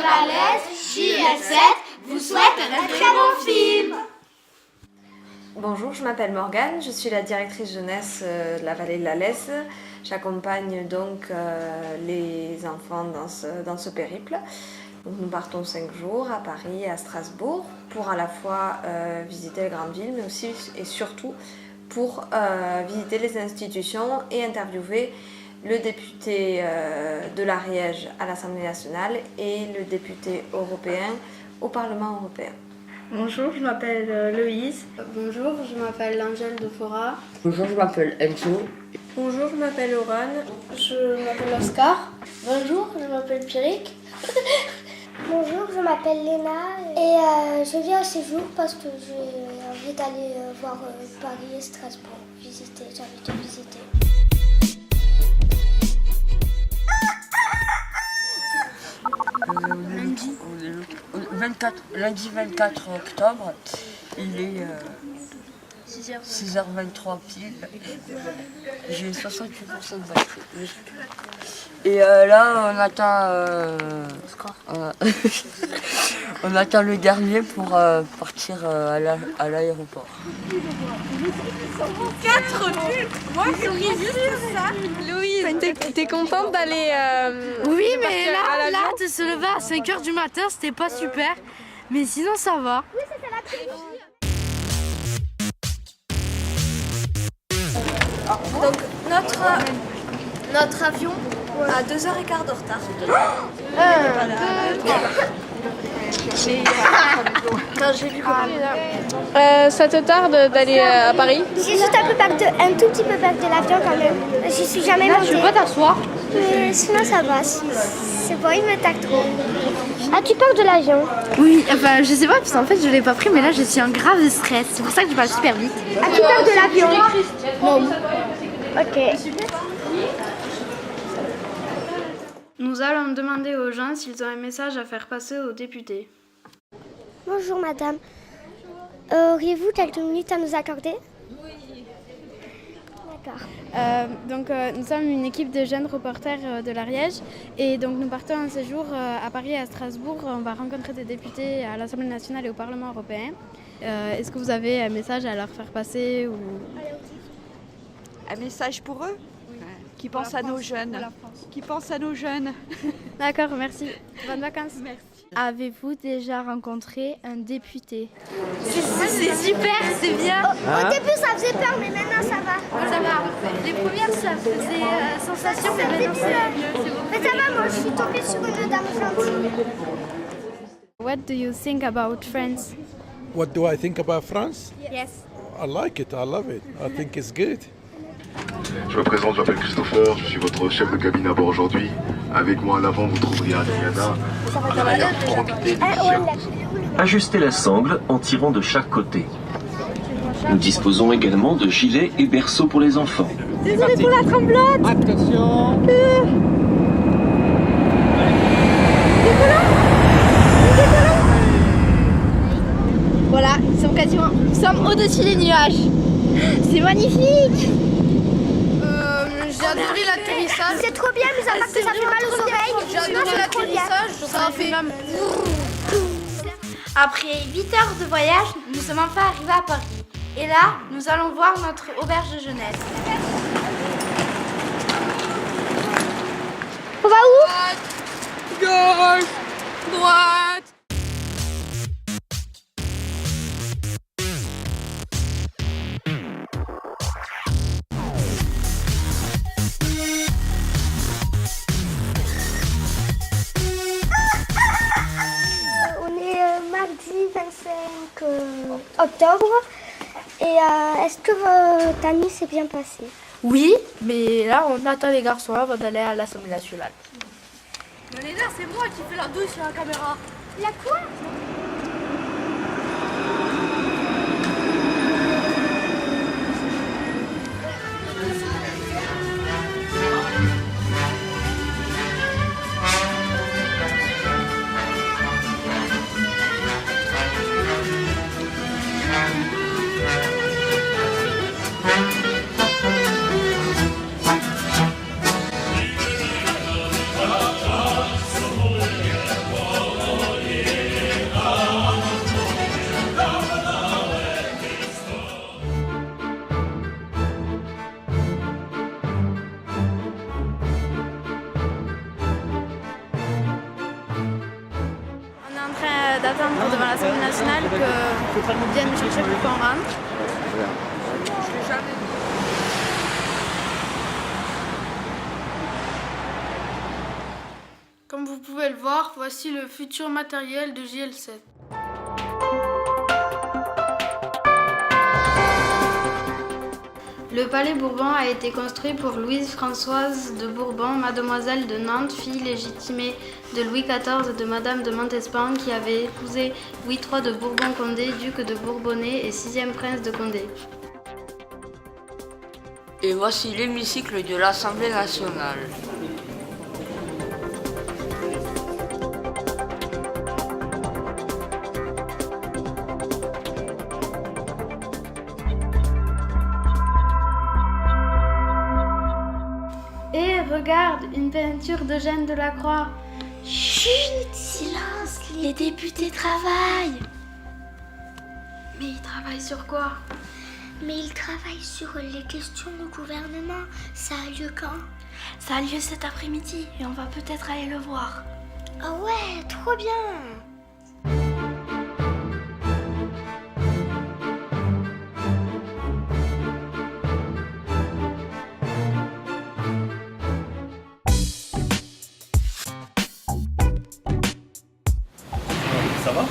Morales, JS7 vous souhaite un très bon film. Bonjour, je m'appelle Morgane, je suis la directrice jeunesse de la vallée de la Lesse. J'accompagne donc les enfants dans ce périple. Donc, nous partons 5 jours à Paris et à Strasbourg pour à la fois visiter les grandes villes, mais aussi et surtout pour visiter les institutions et interviewer le député de l'Ariège à l'Assemblée nationale et le député européen au Parlement européen. Bonjour, je m'appelle Loïse. Bonjour, je m'appelle Angèle de Fora. Bonjour, je m'appelle Enzo. Bonjour, je m'appelle Oran. Je m'appelle Oscar. Bonjour, je m'appelle Pierrick. Bonjour, je m'appelle Léna et je viens au séjour parce que j'ai envie d'aller voir Paris et Strasbourg, j'ai envie de visiter. Lundi 24 octobre, il est 6h23 pile. J'ai 68% de batterie. Et là, on attend le dernier pour partir à l'aéroport. 4 nuls. Moi, je juste ça. Louise, t'es contente d'aller Oui, mais là, de se lever à 5h du matin, c'était pas super. Mais sinon, ça va. Oui, c'était la triche. Donc notre avion a 2h15 de retard. ça te tarde d'aller à Paris? J'ai juste un tout petit peu peur de l'avion quand même. J'y suis jamais montée. Tu peux pas t'asseoir? Mais sinon ça va. C'est bon, il me tape trop. Ah, tu peur de l'avion? Oui, enfin, je sais pas, parce qu'en fait, je l'ai pas pris, mais là, je suis en grave stress. C'est pour ça que je parle super vite. As-tu peur de l'avion? Non. Ok. Nous allons demander aux gens s'ils ont un message à faire passer aux députés. Bonjour madame. Auriez-vous quelques minutes à nous accorder? Oui. D'accord. Nous sommes une équipe de jeunes reporters de l'Ariège et donc nous partons un séjour à Paris et à Strasbourg. On va rencontrer des députés à l'Assemblée nationale et au Parlement européen. Est-ce que vous avez un message à leur faire passer ou... Un message pour eux? Oui. Qui pense à nos jeunes. Qui pense à nos jeunes. D'accord, merci. Bonnes vacances. Merci. Avez-vous déjà rencontré un député? C'est super, c'est bien. Au début ça faisait peur mais maintenant ça va. Ça va. Les premières, ça faisait sensation, mais maintenant c'est mieux. Mais ça va, moi je suis tombée sur une dame gentille. What do you think about France? What do I think about France? Yes. I like it, I love it. I think it's good. Je me présente, je m'appelle Christopher, je suis votre chef de cabine à bord aujourd'hui. Avec moi à l'avant, vous trouverez Adriana. À l'arrière, vous trouverez Laetitia. Ajustez la sangle en tirant de chaque côté. Nous disposons également de gilets et berceaux pour les enfants. Désolé pour la tremblote. Attention. Voilà, nous sommes au-dessus des nuages. C'est magnifique. J'ai adoré l'atterrissage. C'est trop bien, mais ça fait mal aux oreilles. J'ai adoré l'atterrissage, ça a fait même... Après 8 heures de voyage, nous sommes enfin arrivés à Paris. Et là, nous allons voir notre auberge de jeunesse. On va où? Gauche, droite. Mardi 25 octobre. Et est-ce que ta nuit s'est bien passée? Oui, mais là, on attend les garçons avant d'aller à l'Assemblée nationale. Mais Léna, c'est moi qui fais la douche sur la caméra. La quoi? d'attendre devant l'Assemblée nationale qu'on vienne nous chercher pour qu'on rentre. Comme vous pouvez le voir, voici le futur matériel de JL7. Le palais Bourbon a été construit pour Louise-Françoise de Bourbon, mademoiselle de Nantes, fille légitimée de Louis XIV et de Madame de Montespan, qui avait épousé Louis III de Bourbon-Condé, duc de Bourbonnais et 6e prince de Condé. Et voici l'hémicycle de l'Assemblée nationale. Et regarde, une peinture d'Eugène Delacroix. Chut, silence, les députés travaillent. Mais ils travaillent sur quoi? Mais ils travaillent sur les questions du gouvernement. Ça a lieu quand? Ça a lieu cet après-midi et on va peut-être aller le voir. Ah ouais, trop bien. Ça va?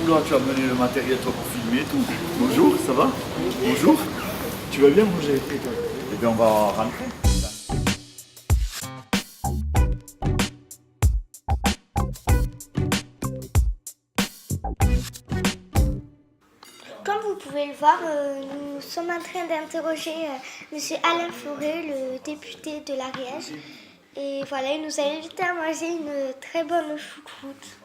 Oula, tu as amené le matériel toi pour filmer et tout. Bonjour, ça va? Bonjour. Tu vas bien manger? Eh bien, on va rentrer. Comme vous pouvez le voir, nous sommes en train d'interroger M. Alain Fleuret, le député de l'Ariège. Et voilà, il nous a invité à manger une très bonne choucroute.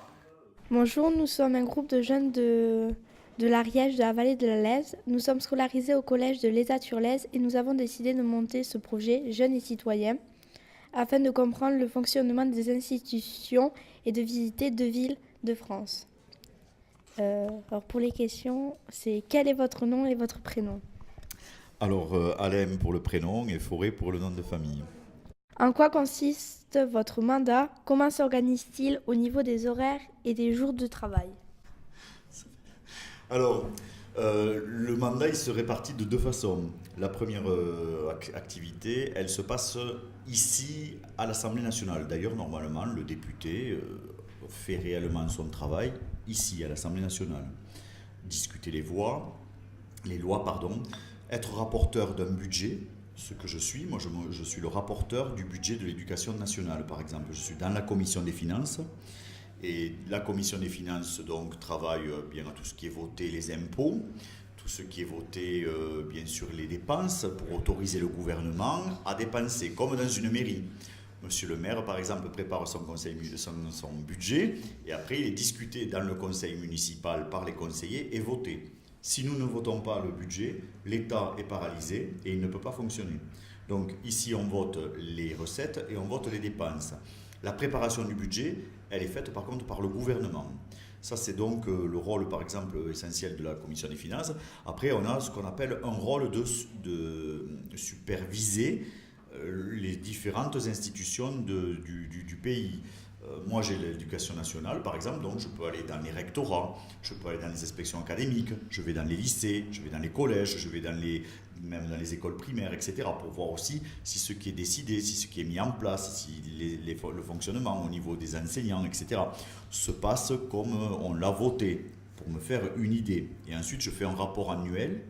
Bonjour, nous sommes un groupe de jeunes de l'Ariège, de la vallée de la Lèze. Nous sommes scolarisés au collège de l'État-sur-Lèze et nous avons décidé de monter ce projet Jeunes et citoyens afin de comprendre le fonctionnement des institutions et de visiter 2 villes de France. Alors pour les questions, c'est quel est votre nom et votre prénom? Alors, Alain pour le prénom et Forêt pour le nom de famille. En quoi consiste votre mandat? Comment s'organise-t-il au niveau des horaires et des jours de travail? Alors, le mandat il se répartit de 2 façons. La première activité, elle se passe ici à l'Assemblée nationale. D'ailleurs, normalement, le député fait réellement son travail ici à l'Assemblée nationale. Discuter les lois, être rapporteur d'un budget. Ce que je suis, moi je suis le rapporteur du budget de l'éducation nationale par exemple. Je suis dans la commission des finances et la commission des finances donc travaille bien à tout ce qui est voté les impôts, tout ce qui est voté bien sûr les dépenses pour autoriser le gouvernement à dépenser comme dans une mairie. Monsieur le maire par exemple prépare son budget et après il est discuté dans le conseil municipal par les conseillers et voté. Si nous ne votons pas le budget, l'État est paralysé et il ne peut pas fonctionner. Donc ici, on vote les recettes et on vote les dépenses. La préparation du budget, elle est faite par contre par le gouvernement. Ça, c'est donc le rôle, par exemple, essentiel de la Commission des finances. Après, on a ce qu'on appelle un rôle de superviser les différentes institutions du pays. Moi, j'ai l'éducation nationale, par exemple, donc je peux aller dans les rectorats, je peux aller dans les inspections académiques, je vais dans les lycées, je vais dans les collèges, je vais même dans les écoles primaires, etc., pour voir aussi si ce qui est décidé, si ce qui est mis en place, si le fonctionnement au niveau des enseignants, etc., se passe comme on l'a voté, pour me faire une idée. Et ensuite, je fais un rapport annuel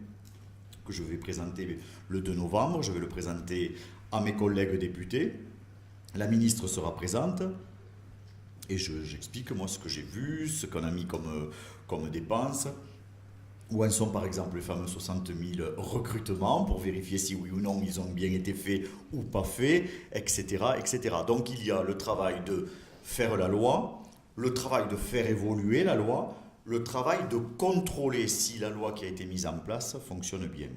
que je vais présenter le 2 novembre, je vais le présenter à mes collègues députés, la ministre sera présente, et j'explique moi ce que j'ai vu, ce qu'on a mis comme dépenses, où en sont par exemple les fameux 60 000 recrutements pour vérifier si oui ou non ils ont bien été faits ou pas faits, etc., etc. Donc il y a le travail de faire la loi, le travail de faire évoluer la loi, le travail de contrôler si la loi qui a été mise en place fonctionne bien.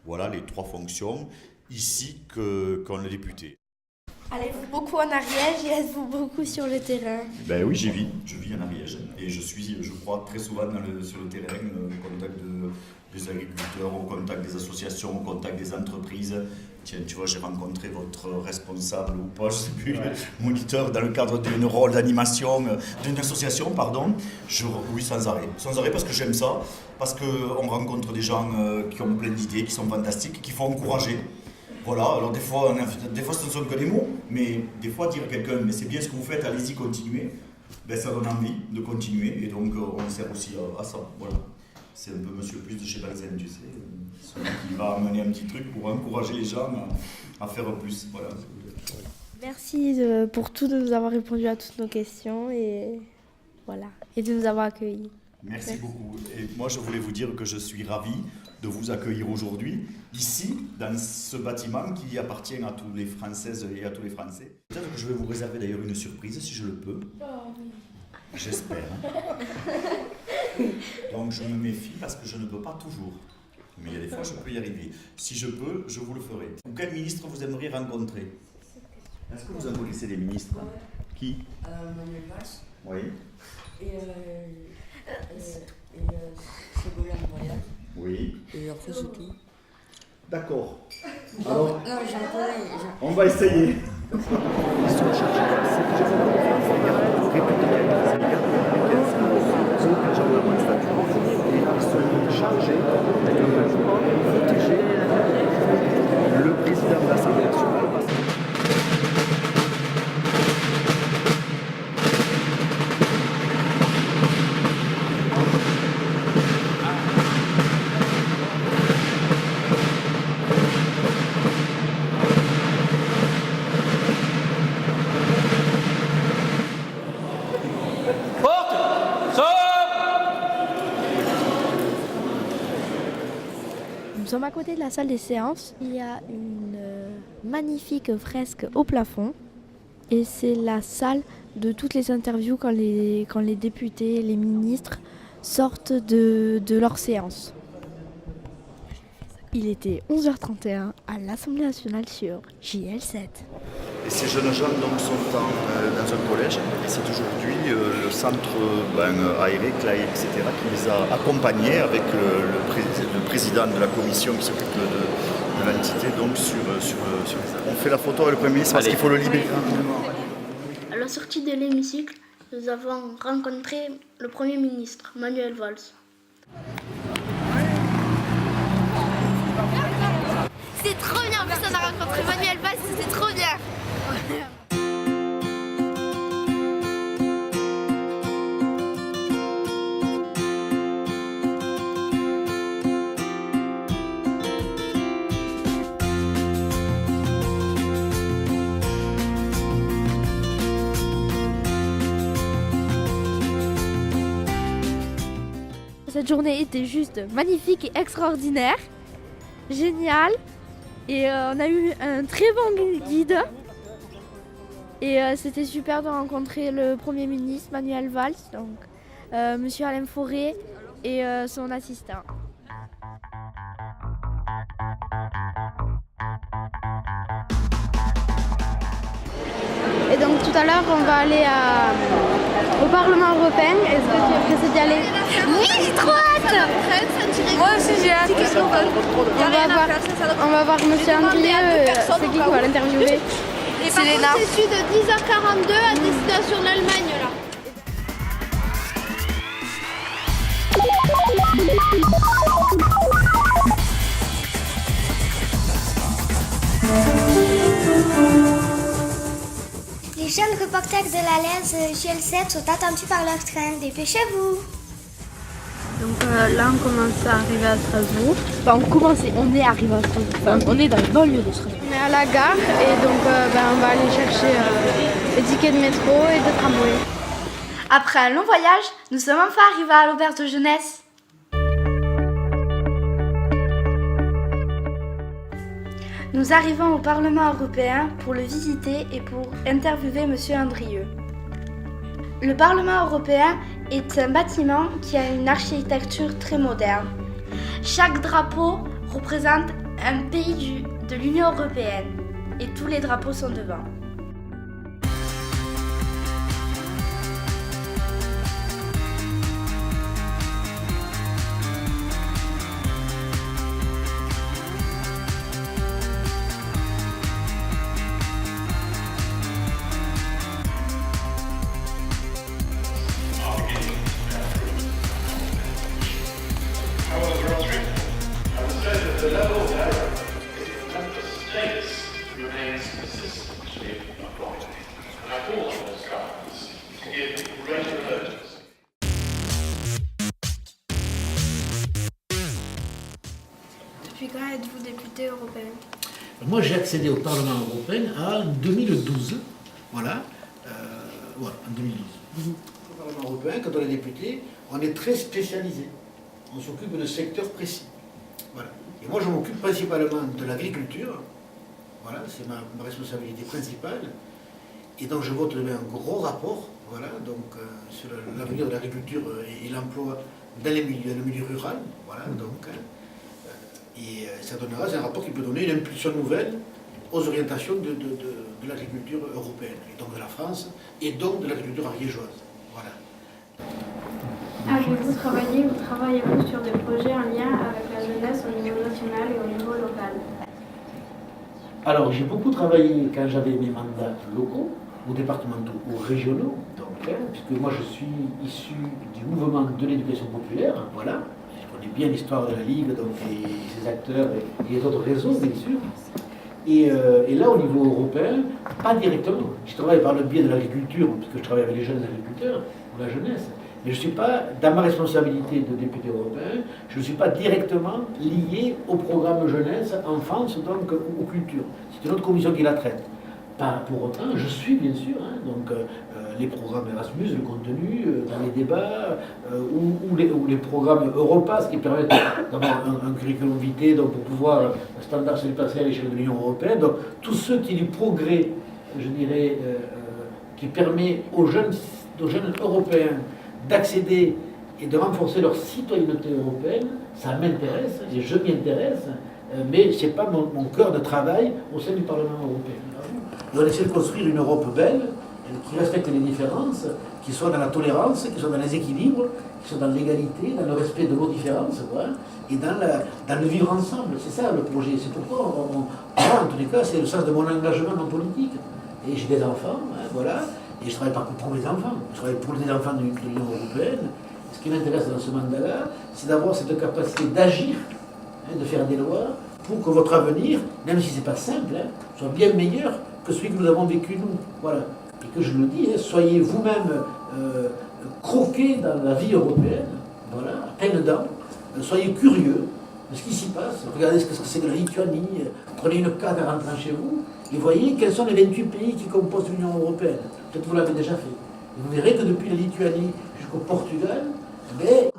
Voilà les 3 fonctions ici qu'ont les députés. Allez-vous beaucoup en Ariège et êtes-vous beaucoup sur le terrain? Ben oui, je vis en Ariège et je suis, je crois, très souvent sur le terrain, au contact des agriculteurs, au contact des associations, au contact des entreprises. Tiens, tu vois, j'ai rencontré votre responsable ou pas, je sais plus, moniteur dans le cadre d'un rôle d'animation, d'une association, pardon. Oui, sans arrêt. Sans arrêt parce que j'aime ça, parce qu'on rencontre des gens qui ont plein d'idées, qui sont fantastiques, qui font encourager. Voilà, alors des fois ce ne sont que des mots, mais des fois dire à quelqu'un, mais c'est bien ce que vous faites, allez-y, continuez, ben, ça donne envie de continuer, et donc on sert aussi à ça. Voilà. C'est un peu Monsieur Plus de chez Balzen, tu sais, celui qui va amener un petit truc pour encourager les gens à faire plus. Voilà. Merci pour tout, de nous avoir répondu à toutes nos questions et voilà, et de nous avoir accueillis. Merci beaucoup. Et moi, je voulais vous dire que je suis ravi de vous accueillir aujourd'hui, ici, dans ce bâtiment qui appartient à toutes les Françaises et à tous les Français. Peut-être que je vais vous réserver d'ailleurs une surprise, si je le peux. J'espère. Donc, je me méfie parce que je ne peux pas toujours. Mais il y a des fois, je peux y arriver. Si je peux, je vous le ferai. Quel ministre vous aimeriez rencontrer? Est-ce que vous en connaissez des ministres? Qui? Manuel Valls. Oui. Et Ségolène Royal. Oui. Et après, c'est tout. D'accord. Alors, non, j'en connais. On va essayer. Le président de l'Assemblée nationale. Nous sommes à côté de la salle des séances. Il y a une magnifique fresque au plafond et c'est la salle de toutes les interviews quand les députés, les ministres sortent de leur séance. Il était 11h31 à l'Assemblée nationale sur JL7. Et ces jeunes gens donc, sont dans un collège et c'est aujourd'hui le centre aéré, CLAE, etc. qui les a accompagnés avec le président de la commission qui s'occupe de l'entité donc sur on fait la photo avec le Premier ministre parce qu'il faut le libérer. À la sortie de l'hémicycle, nous avons rencontré le Premier ministre, Manuel Valls. C'est trop bien, en plus on a rencontré Manuel Valls, c'était trop bien. Cette journée était juste magnifique et extraordinaire, géniale. Et on a eu un très bon guide. Et c'était super de rencontrer le Premier ministre Manuel Valls, donc Monsieur Alain Fauré et son assistant. Et donc tout à l'heure on va aller au Parlement européen. Est-ce que tu es pressé d'y aller? Oui, j'ai trop hâte. Moi aussi j'ai hâte. On va voir Monsieur Andrieux, c'est qui va l'interviewer? Et par contre, c'est celui de 10h42 à destination de l'Allemagne là. Les jeunes reporters de la LES GL7 sont attendus par leur train. Dépêchez-vous! Donc là on commence à arriver à Strasbourg. On est arrivé à Strasbourg. Enfin, on est dans le banlieue de Strasbourg. On est à la gare et donc on va aller chercher les tickets de métro et de tramway. Après un long voyage, nous sommes enfin arrivés à l'auberge de jeunesse. Nous arrivons au Parlement européen pour le visiter et pour interviewer Monsieur Andrieux. Le Parlement européen est un bâtiment qui a une architecture très moderne. Chaque drapeau représente un pays de l'Union européenne et tous les drapeaux sont devant. député européen? Moi, j'ai accédé au Parlement européen en 2012. Voilà, en 2012. Au Parlement européen, quand on est député, on est très spécialisé. On s'occupe de secteurs précis. Voilà. Et moi, je m'occupe principalement de l'agriculture. Voilà, c'est ma responsabilité principale. Et donc, je vote demain un gros rapport, voilà, donc, sur l'avenir de l'agriculture et l'emploi dans le milieu rural. Voilà, donc, et ça donnera, c'est un rapport qui peut donner une impulsion nouvelle aux orientations de l'agriculture européenne, et donc de la France, et donc de l'agriculture ariégeoise. Voilà. Avez-vous travaillé ou travaillez-vous sur des projets en lien avec la jeunesse au niveau national et au niveau local? Alors, j'ai beaucoup travaillé quand j'avais mes mandats locaux, ou départementaux, ou régionaux, donc, puisque moi je suis issu du mouvement de l'éducation populaire, voilà. Je connais bien l'histoire de la Ligue, donc, et ses acteurs et les autres réseaux, bien sûr. Et là, au niveau européen, pas directement. Je travaille par le biais de l'agriculture, puisque je travaille avec les jeunes agriculteurs, ou la jeunesse. Mais je ne suis pas, dans ma responsabilité de député européen, je ne suis pas directement lié au programme jeunesse, enfance, donc, ou culture. C'est une autre commission qui la traite. Pas pour autant, je suis bien sûr, donc, les programmes Erasmus, le contenu, dans les débats, ou les programmes Europass qui permettent d'avoir un curriculum vitae donc, pour pouvoir standard se dépasser à l'échelle de l'Union européenne. Donc tout ce qui est du progrès, je dirais, qui permet aux jeunes européens d'accéder et de renforcer leur citoyenneté européenne, ça m'intéresse et je m'y intéresse, mais ce n'est pas mon cœur de travail au sein du Parlement européen. Et on essaie de construire une Europe belle, qui respecte les différences, qui soit dans la tolérance, qui soit dans les équilibres, qui soit dans l'égalité, dans le respect de nos différences, voilà, et dans le vivre ensemble. C'est ça le projet. C'est pourquoi, moi, en tous les cas, c'est le sens de mon engagement en politique. Et j'ai des enfants, voilà, et je travaille pas que pour mes enfants, je travaille pour les enfants de l'Union européenne. Ce qui m'intéresse dans ce mandat-là, c'est d'avoir cette capacité d'agir, de faire des lois, pour que votre avenir, même si ce n'est pas simple, soit bien meilleur que celui que nous avons vécu nous. Voilà. Et que je le dis, soyez vous-même croqués dans la vie européenne, voilà, à pleines dents, soyez curieux de ce qui s'y passe, regardez ce que c'est que la Lituanie, prenez une carte en rentrant chez vous, et voyez quels sont les 28 pays qui composent l'Union européenne. Peut-être que vous l'avez déjà fait. Et vous verrez que depuis la Lituanie jusqu'au Portugal, c'est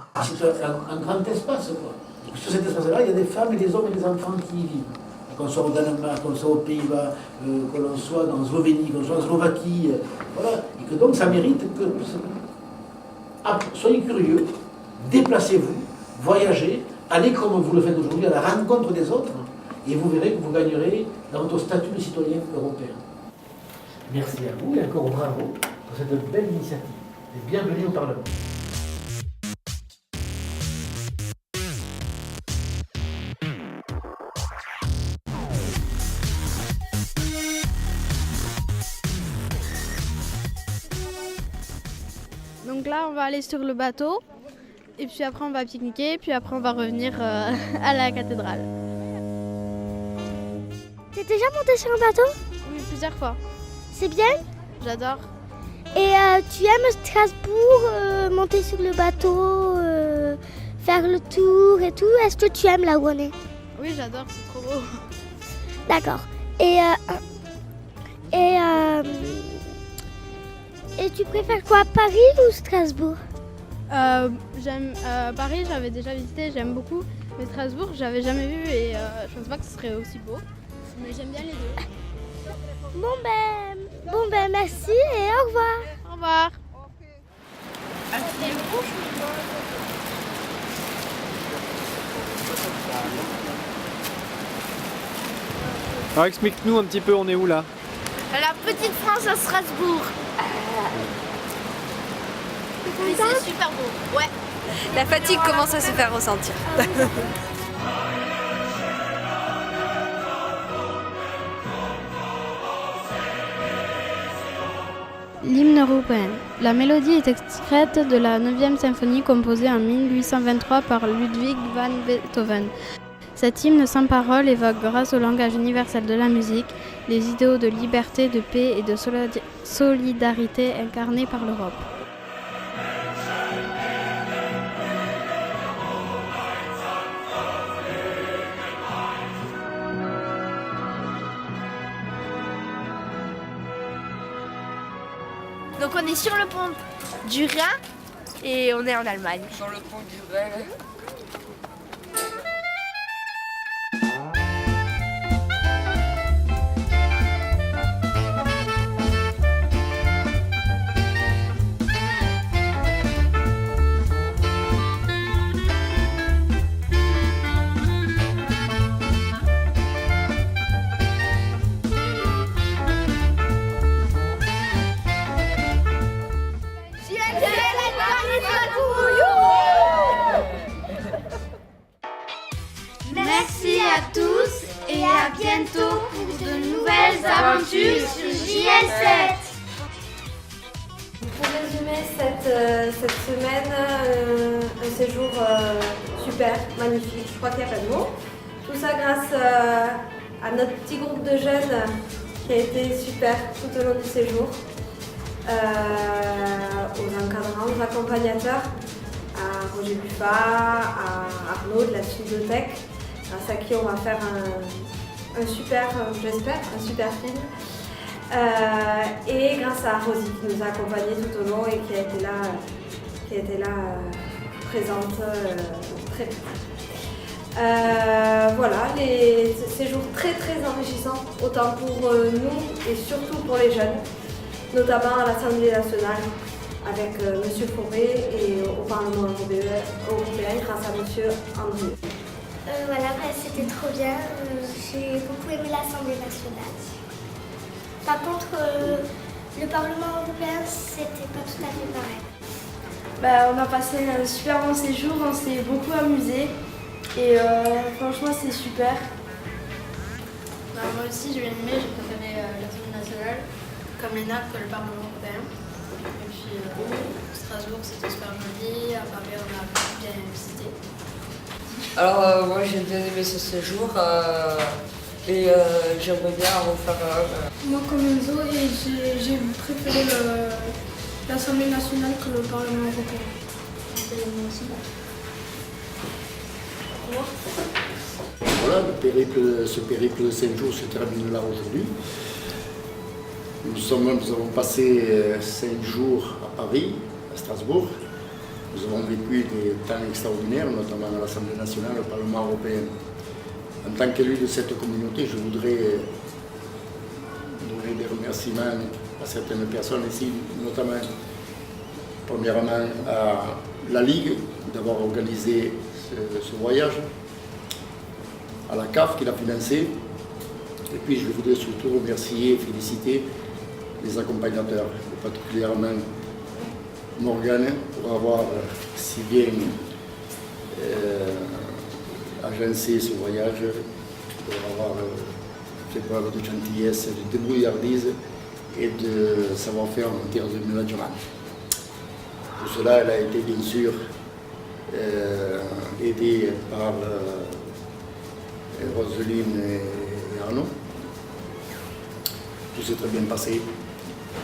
un grand espace, quoi. Et sur cet espace-là, il y a des femmes et des hommes et des enfants qui y vivent. Qu'on soit au Danemark, qu'on soit aux Pays-Bas, que l'on soit dans Slovénie, qu'on soit en Slovaquie, voilà. Et que donc ça mérite que... soyez curieux, déplacez-vous, voyagez, allez comme vous le faites aujourd'hui à la rencontre des autres, et vous verrez que vous gagnerez dans votre statut de citoyen européen. Merci à vous et encore bravo pour cette belle initiative. Et bienvenue au Parlement. Donc là, on va aller sur le bateau, et puis après on va pique-niquer, puis après on va revenir à la cathédrale. T'es déjà monté sur un bateau? Oui, plusieurs fois. C'est bien? J'adore. Et tu aimes Strasbourg, monter sur le bateau, faire le tour et tout? Est-ce que tu aimes là où on est? Oui, j'adore, c'est trop beau. D'accord. Et tu préfères quoi, Paris ou Strasbourg? J'aime Paris, j'avais déjà visité, j'aime beaucoup. Mais Strasbourg, j'avais jamais vu et je pense pas que ce serait aussi beau. Mais j'aime bien les deux. Bon ben, merci et au revoir. Au revoir. Alors explique-nous un petit peu, on est où là? La petite France à Strasbourg. Mais c'est super beau. Ouais. La fatigue commence à se faire ressentir. L'hymne européen. La mélodie est extraite de la 9e symphonie composée en 1823 par Ludwig van Beethoven. Cet hymne sans parole évoque, grâce au langage universel de la musique, les idéaux de liberté, de paix et de solidarité incarnés par l'Europe. Donc on est sur le pont du Rhin et on est en Allemagne. Sur le pont du Rhin. Merci à tous et à bientôt pour de nouvelles aventures sur JL7. Pour résumer cette semaine, un séjour super, magnifique, je crois qu'il n'y a pas de mots. Tout ça grâce à notre petit groupe de jeunes qui a été super tout au long du séjour, aux encadrants, aux accompagnateurs, à Roger Buffat, à Arnaud de la Sudothèque, grâce à qui on va faire un super, j'espère, un super film. Et grâce à Rosie qui nous a accompagnés tout au long et qui a été là présente très vite. Voilà, ces jours très enrichissants, autant pour nous et surtout pour les jeunes, notamment à l'Assemblée nationale avec M. Fauré et au Parlement européen grâce à M. Andrieux. Voilà, c'était trop bien. J'ai beaucoup aimé l'Assemblée nationale. Par contre, le Parlement européen, c'était pas tout à fait pareil. On a passé un super bon séjour, on s'est beaucoup amusé et franchement c'est super. Moi aussi j'ai bien aimé, j'ai préféré l'Assemblée nationale comme l'ENA que le Parlement européen. Et puis Strasbourg c'était super joli, à Paris on a bien visité. Alors moi j'ai bien aimé ce séjour et j'aimerais bien en refaire un. Moi comme Enzo, j'ai préféré l'Assemblée nationale que le Parlement européen. Moi aussi. Voilà, ce périple de 5 jours se termine là aujourd'hui. Nous avons passé 5 jours à Paris, à Strasbourg. Nous avons vécu des temps extraordinaires, notamment à l'Assemblée nationale, au Parlement européen. En tant qu'élu de cette communauté, je voudrais donner des remerciements à certaines personnes ici, notamment, premièrement, à la Ligue d'avoir organisé ce voyage, à la CAF qui l'a financé, et puis je voudrais surtout remercier et féliciter les accompagnateurs, et particulièrement Morgane pour avoir si bien agencé ce voyage, pour avoir fait preuve de gentillesse, de débrouillardise et de savoir-faire en matière de management. Pour cela, elle a été bien sûr aidée par Roselyne et Arnaud. Tout s'est très bien passé.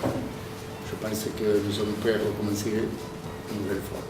Je pense que nous sommes prêts à recommencer une nouvelle fois.